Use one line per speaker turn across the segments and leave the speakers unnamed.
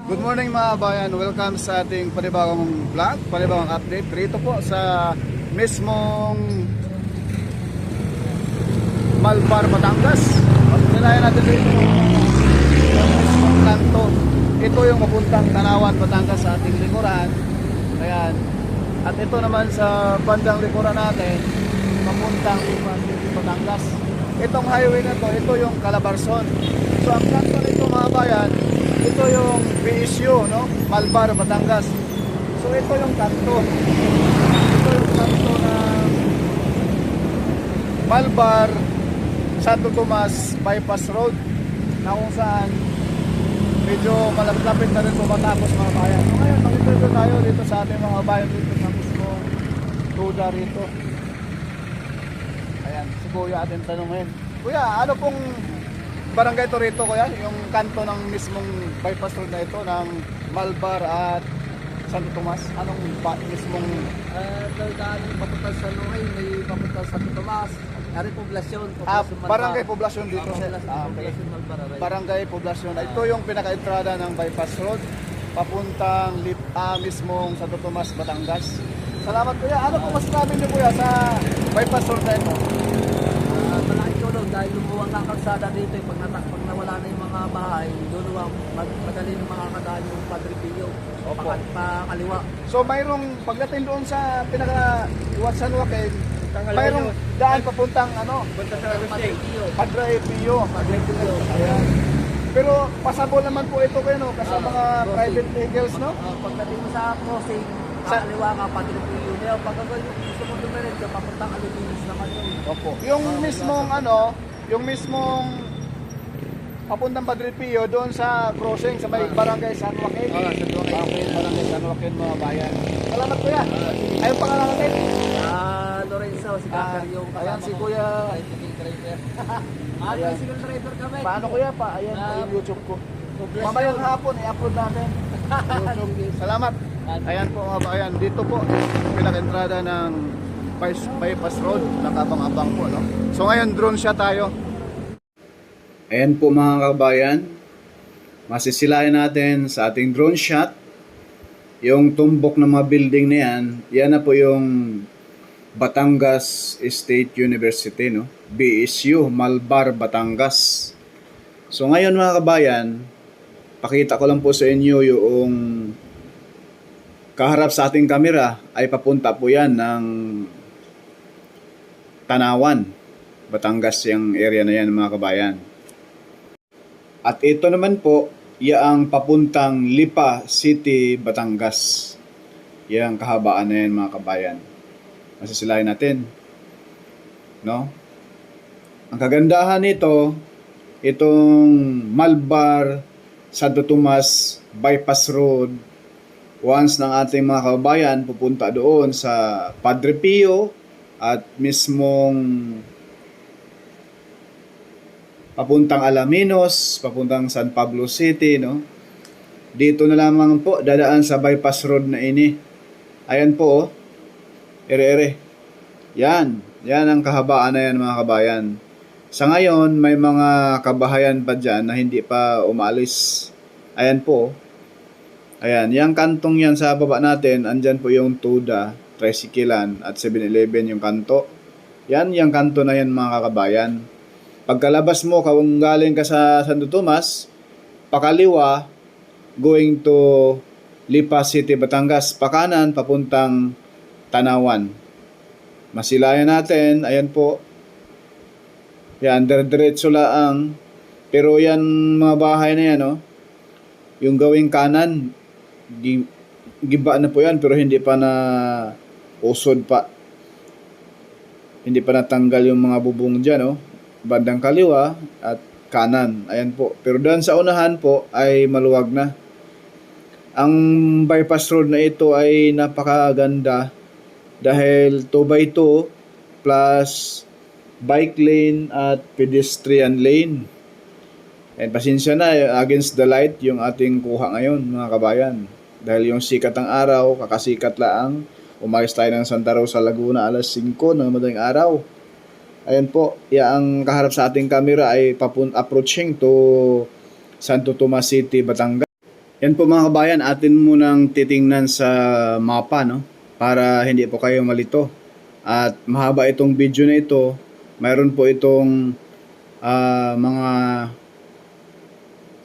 Good morning mga bayan, welcome sa ating panibagong vlog, panibagong update dito po sa mismong Malbar, Batangas. At nilayan natin dito yung mismong kanto. Ito yung mapuntang Tanawan, Batangas sa ating likuran. Ayan. At ito naman sa bandang likuran natin, mapuntang Batangas. Itong highway na to, ito yung Calabarzon. So ang kanto nito mga bayan, ito yung BSU, no? Malbar, Batangas. So ito yung kanto. Ito yung kanto ng Malbar, Santo Tomas Bypass Road, na kung saan medyo malapit na rin matapos mga bayan. So ngayon, makikita tayo dito sa ating mga bayan dito sa mismong tuda rito. Ayan, si Kuya ating tanongin. Kuya, ano pong barangay ito rito, Kuya? Yung kanto ng mismong bypass road na ito ng Malbar at Santo Tomas? Anong mismong
Daan papunta sa Luhay, may papunta sa Santo Tomas. Ari poblasyon,
barangay poblasyon dito?
Poblasyon Malbar.
Barangay poblasyon. Ito yung pinaka-entrada ng bypass road papuntang mismong Santo Tomas, Batangas. Salamat, Kuya. Ano po masasabi niyo, Kuya, sa bypass road na ito?
Malaking tulong dahil lumuwang ang kalsada dito. Pag nawala na yung mga bahay, doon madali ng mga kadaan yung Padre Pio.
Opo.
Pakaliwa.
So mayroong pagdating doon sa pinaka-Iwatsan Wakin, mayroong daan papuntang
Punta sa Padre Pio.
Padre Pio. Ayan. Pero pasabol naman po ito kayo, no? Kasi mga private vehicles, no?
Pagdating mo sa crossing, kakaliwa ka, Padre Pio. Pag gusto mo dumiretso, papuntang Aluminis naman yun.
Opo. Yung mismong papuntang Padre Pio doon sa crossing sa may barangay San Joaquin.
San Joaquin.
Okay, barangay San Joaquin mga bayan. Salamat, Kuya. Ayun pangalan natin.
Lorenzo, si Kakar yung
Ayan si Kuya. Ayan.
Single driver kami.
Paano, Kuya? Ayan po yung YouTube ko. Mamayang hapon, i-upload natin. YouTube. Salamat. Ayan po mga bayan. Dito po, pinaka-entrada ng bypass road. Nakabang-abang po, no? So ngayon, drone shot tayo. Ayan po mga kabayan. Masisilayan natin sa ating drone shot. Yung tumbok ng mga building na yan, yan na po yung Batangas State University, no? BSU, Malbar, Batangas. So ngayon mga kabayan, pakita ko lang po sa inyo yung kaharap sa ating kamera ay papunta po yan ng Tanawan, Batangas, yung area na yan mga kabayan. At ito naman po, yaang papuntang Lipa City, Batangas. Yang kahabaan na yan mga kabayan. Masisilayan natin. No? Ang kagandahan nito, itong Malbar, Santo Tomas Bypass Road, once ng ating mga kababayan pupunta doon sa Padre Pio at mismong papuntang Alaminos, papuntang San Pablo City, no? Dito na lamang po dadaan sa bypass road na ini. Ayan po, oh. Ere-ere. Yan ang kahabaan na yan mga kabayan. Sa ngayon, may mga kabahayan pa dyan na hindi pa umalis. Ayan po. Ayan, yung kantong yan sa baba natin, andyan po yung Tuda, Tricyclean at 7-Eleven yung kanto. Yan, yung kanto na yan mga kabayan. Pagkalabas mo, kung galing ka sa Santo Tomas, pakaliwa, going to Lipa City, Batangas, pakanan, papuntang Tanawan. Masilayan natin, ayan po. Yan, diretso laang. Pero yan, mga bahay na yan, oh. Yung gawing kanan, giba na po yan, pero hindi pa na usod pa. Hindi pa natanggal yung mga bubong dyan, oh. Bandang kaliwa at kanan. Ayan po. Pero doon sa unahan po ay maluwag na. Ang bypass road na ito ay napakaganda dahil 2x2 plus bike lane at pedestrian lane. And pasensya na, against the light yung ating kuha ngayon mga kabayan. Dahil yung sikat ng araw, kakasikat laang. Umalis tayo ng Santa Rosa, Laguna alas 5 ng madaling araw. Ayan po, ang kaharap sa ating camera ay approaching to Santo Tomas City, Batangas. Yan po mga kabayan, atin munang titingnan sa mapa, no? Para hindi po kayo malito. At mahaba itong video na ito. Mayroon po itong mga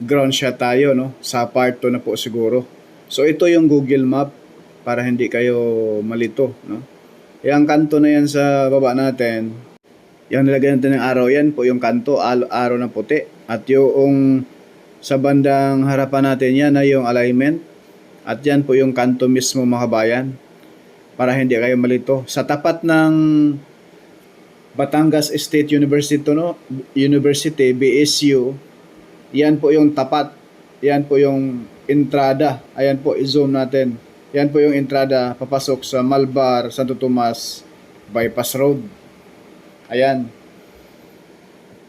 ground shot tayo, no? Sa part 2 na po siguro. So ito yung Google Map para hindi kayo malito, no? Yung kanto na yan sa baba natin, yung nilagyan natin ng araw, yan po yung kanto, araw na puti. At yung sa bandang harapan natin, yan na yung alignment. At yan po yung kanto mismo mga kabayan. Para hindi kayo malito. Sa tapat ng Batangas State University, no? University, BSU, yan po yung tapat. Yan po yung entrada. Ayan po, i-zoom natin. Yan po yung entrada papasok sa Malbar, Santo Tomas, Bypass Road. Ayan.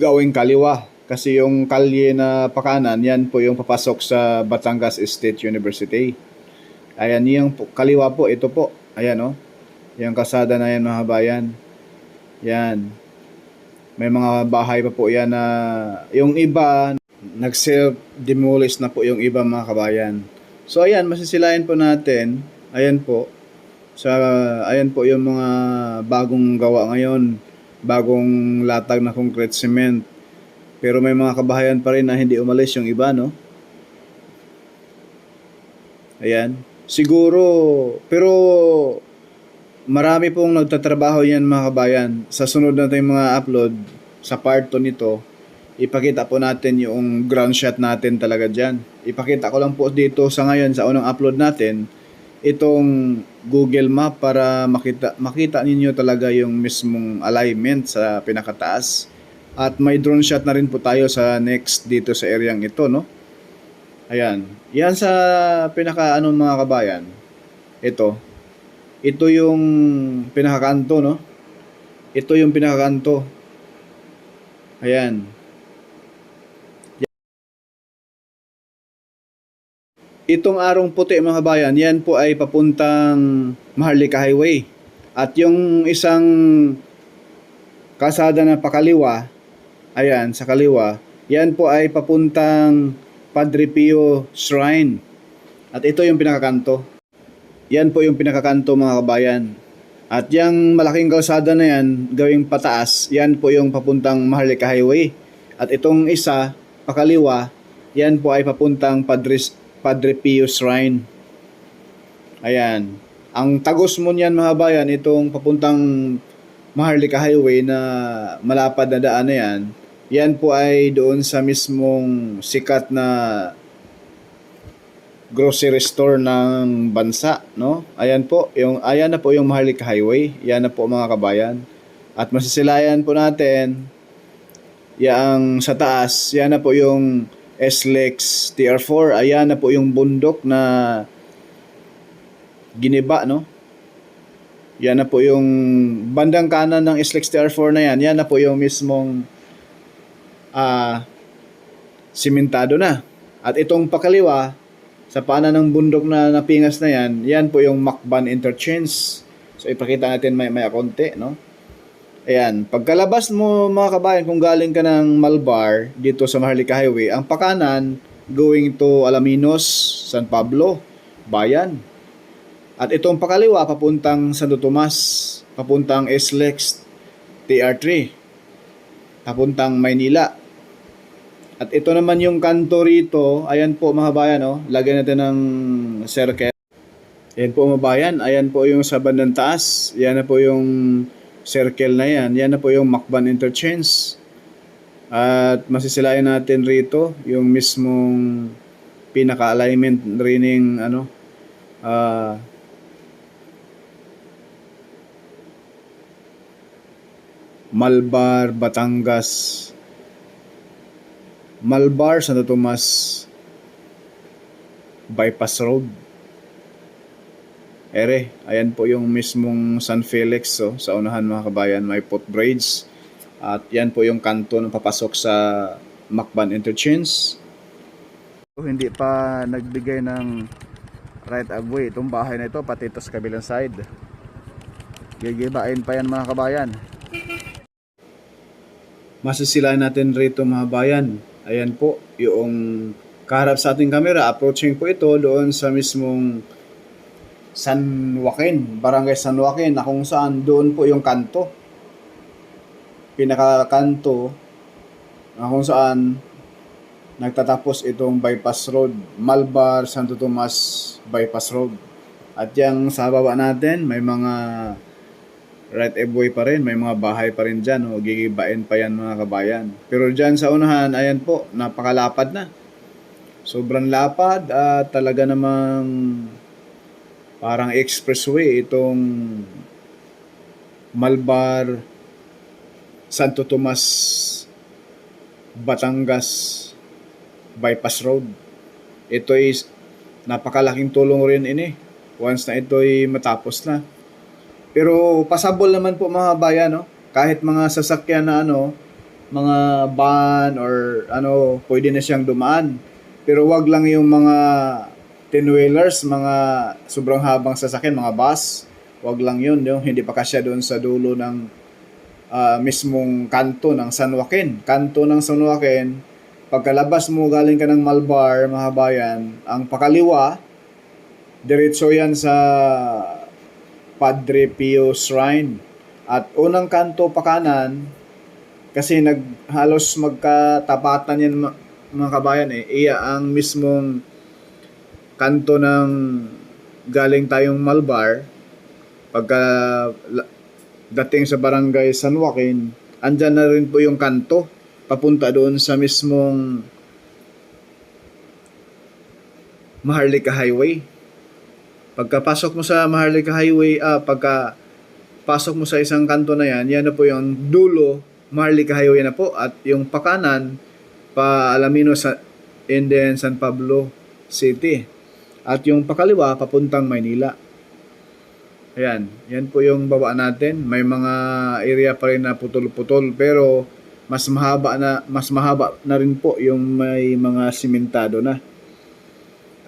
Gawing kaliwa. Kasi yung kalye na pakanan, yan po yung papasok sa Batangas State University. Ayan, yung kaliwa po, ito po. Ayan, oh. Yung kasada na yan, mga kabayan. Yan. May mga bahay pa po yan na yung iba, nag-self-demolish na po yung iba, mga kabayan. So, ayan, masisilayan po natin. Ayan po. Ayan po yung mga bagong gawa ngayon. Bagong latag na concrete cement. Pero may mga kabahayan pa rin na hindi umalis yung iba, no? Ayan. Siguro, pero marami pong nagtatrabaho yan mga kabayan. Sa sunod natin mga upload, sa part 2 nito, ipakita po natin yung ground shot natin talaga dyan. Ipakita ko lang po dito sa ngayon, sa unang upload natin, itong Google Map para makita ninyo talaga yung mismong alignment sa pinakataas. At may drone shot na rin po tayo sa next dito sa areang ito, no? Ayan. Yan sa mga kabayan. Ito. Ito yung pinakakanto, no? Ito yung pinakakanto. Ayan. Itong arong puti mga kabayan, yan po ay papuntang Maharlika Highway. At yung isang kasada na pakaliwa, ayan, sa kaliwa, yan po ay papuntang Padre Pio Shrine. At ito yung pinakakanto. Yan po yung pinakakanto mga kabayan. At yung malaking kalsada na yan, gawing pataas, yan po yung papuntang Maharlika Highway. At itong isa, pakaliwa, yan po ay papuntang Padre Pio Shrine. Ayan. Ang tagos mo niyan mga kabayan, itong papuntang Maharlika Highway na malapad na daan na yan, yan po ay doon sa mismong sikat na grocery store ng bansa, no? Ayan na po yung Maharlika Highway. Yan na po mga kabayan. At masisilayan po natin yang sa taas, yan na po yung SLEX TR4. Ayan na po yung bundok na giniba, no? Yan na po yung bandang kanan ng SLEX TR4 na yan. Yan na po yung mismong simentado na. At itong pakaliwa, sa paanan ng bundok na napingas na yan, yan po yung Macban Interchange. So ipakita natin may konti, no? Ayan, pagkalabas mo mga kabayan, kung galing ka ng Malbar dito sa Maharlika Highway, ang pakanan going to Alaminos, San Pablo, Bayan. At itong pakaliwa papuntang Santo Tomas, papuntang SLEX TR3, papuntang Maynila. At ito naman yung kanto rito. Ayan po mga bayan, oh. Lagyan natin ng circle. Ayan po mga bayan. Ayan po yung sa bandang taas. Yan na po yung circle na yan. Yan na po yung Macban Interchange. At masisilayan natin rito yung mismong pinaka-alignment rin ng Malbar, Batangas, Malbar, Santo Tomas, Bypass Road. Ayan po yung mismong San Felix, so, sa unahan mga kabayan, may footbridge. At yan po yung kanto na papasok sa Macban Interchange. Hindi pa nagbigay ng right of way itong bahay na ito, pati ito sa kabilang side. Gigibain pa yan mga kabayan. Masisilayan natin rito mga bayan. Ayan po yung Kaharap sa ating camera, approaching po ito doon sa mismong San Joaquin, Barangay San Joaquin, na kung saan doon po yung kanto. Pinakakanto na kung saan nagtatapos itong bypass road, Malbar Santo Tomas bypass road. At yang sa baba natin, may mga right of way pa rin, may mga bahay pa rin dyan, gigibain pa yan mga kabayan. Pero dyan sa unahan, ayan po, napakalapad na. Sobrang lapad at talaga namang parang expressway itong Malbar Santo Tomas Batangas bypass road. Ito is napakalaking tulong rin ini once na ito ay matapos na. Pero pasabol naman po mga bayan, no? Kahit mga sasakyan na mga van or pwede na siyang dumaan. Pero wag lang yung mga 10-wheelers, mga sobrang habang sasakyan, mga bus. Wag lang yun, hindi pa kasya doon sa dulo ng mismong kanto ng San Joaquin. Kanto ng San Joaquin, pagkalabas mo galing ka ng Malbar, mga bayan, ang pakaliwa, diretso yan sa Padre Pio Shrine. At unang kanto pa kanan, kasi halos magkatapatan yan mga kabayan iya ang mismong kanto ng galing tayong Malbar. Pagka dating sa Barangay San Joaquin, andyan na rin po yung kanto papunta doon sa mismong Maharlika Highway. Pagkapasok mo sa Maharlika Highway, pagkapasok mo sa isang kanto na yan na po yung dulo, Maharlika Highway na po, at yung pakanan pa Alaminos and then San Pablo City. At yung pakaliwa papuntang Maynila. Ayan, yan po yung baba natin. May mga area pa rin na putol-putol pero mas mahaba na rin po yung may mga simentado na.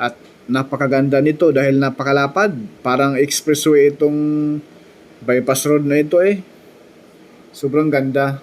At napakaganda nito dahil napakalapad. Parang expressway itong bypass road na ito Sobrang ganda.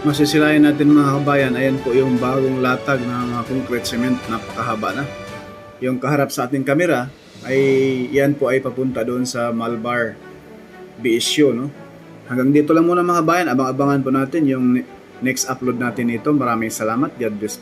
Masisilayan natin mga kabayan, ayan po yung bagong latag ng concrete cement, napakahaba na. Yung kaharap sa ating kamera ay yan po ay papunta doon sa Malbar BSU, no? Hanggang dito lang muna mga kabayan, abang-abangan po natin yung next upload natin ito. Maraming salamat. God bless po.